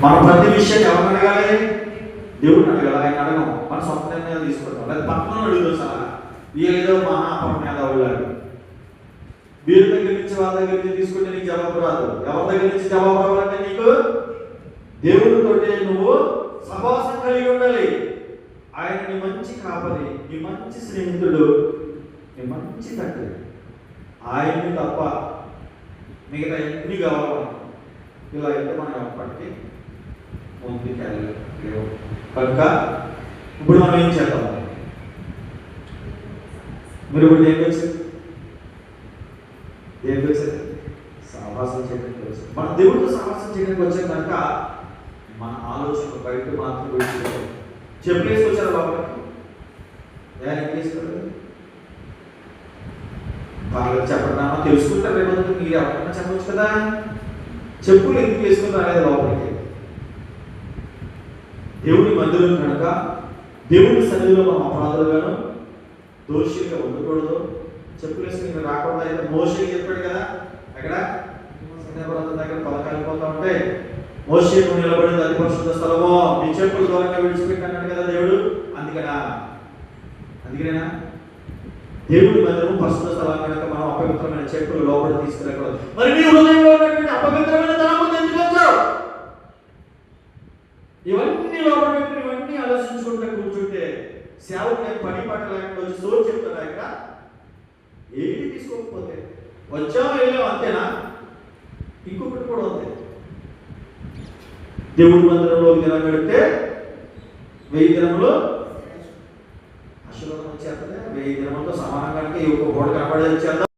మనం ప్రతి విషయాన్ని ఎవరిని అడగాలి? దేవుడిని అడగాలి. ఆయన అడగం, మన సొంత నిర్ణయాలు తీసుకుంటాం. లేదా పక్కన అడుగుతాం. సార్ వీళ్ళేదో మహాపర్ణాలు వీరి దగ్గర నుంచి వాళ్ళ దగ్గర నుంచి తీసుకుంటే నీకు జవాబు రాదు. ఎవరి దగ్గర నుంచి జవాబు రావాలంటే నీకు దేవుడితోటి నువ్వు సహవాసం కలిగి ఉండాలి. ఆయన నీ మంచి కాపరి, నీ మంచి స్నేహితుడు, నీ మంచి తండ్రి. ఆయన్ని తప్ప మిగతా ఎన్ని కావాలి. ఇలా అయితే మనం ఎప్పటికీ ముందుకు వెళ్ళలేవు. కనుక ఇప్పుడు మనం ఏం చేద్దాం? మీరు ఇప్పుడు ఏం వచ్చారు? ఏం వచ్చారు? సహవాసం చేయడానికి వచ్చారు. మన దేవుడితో సహవాసం చేయడానికి వచ్చారు కనుక మన ఆలోచన బయట మాత్రం పెట్టుకోవాలి. చెప్పులు వేసుకొచ్చారు లోపలికి. ఏం చేసుకోలేదు. వాళ్ళకి చెప్పడం తెలుసుకుంటారు. రేపు మీరు ఎవరికైనా చెప్పవచ్చు కదా. చెప్పులు ఎందుకు వేసుకుని రాలేదు లోపలికి? దేవుడి మందిరం కనుక దేవుడి సన్నిధిలో మనం అపరాధులుగాను దోషిగా ఉండకూడదు. చెప్పులు వేసుకుని రాకూడదు. అయితే మోషే చెప్పాడు కదా, అక్కడ సన్నిధానం దగ్గర పథకాలు పోతా ఉంటే మోషే నువ్వు నిలబడింది అతి పరిశుద్ధ స్థలమో, నీ చెప్పులు దూరంగా విడిచిపెట్టాడు కదా దేవుడు. అందుకనేనా దేవుడి మందిరం పరిశుద్ధ స్థలం కనుక మనం అపవిత్రమైన చెప్పులు లోపల తీసుకురాకూడదు. మరి నీ హృదయంలో ఉన్నటువంటి అపవిత్రమైన తలము ఎందుకు వచ్చావు? ఇవన్నీ లోపల పెట్టి ఇవన్నీ ఆలోచించుకుంటే కూర్చుంటే సేవకు పని పట్ట లేకుండా వచ్చి సోచి చెప్తారా? ఇక్కడ ఏది తీసుకోకపోతే వచ్చాము వెళ్ళాము అంతేనా? ఇంకొకటి కూడా ఉంది. దేవుడి మందిరంలో దినం పెడితే 1000 దినములు ఆశీర్వాదం వచ్చేస్తుంది. 1000 దినములతో సమానంగా ఈ ఒక్క గోడ కనపడేది వచ్చేద్దాం.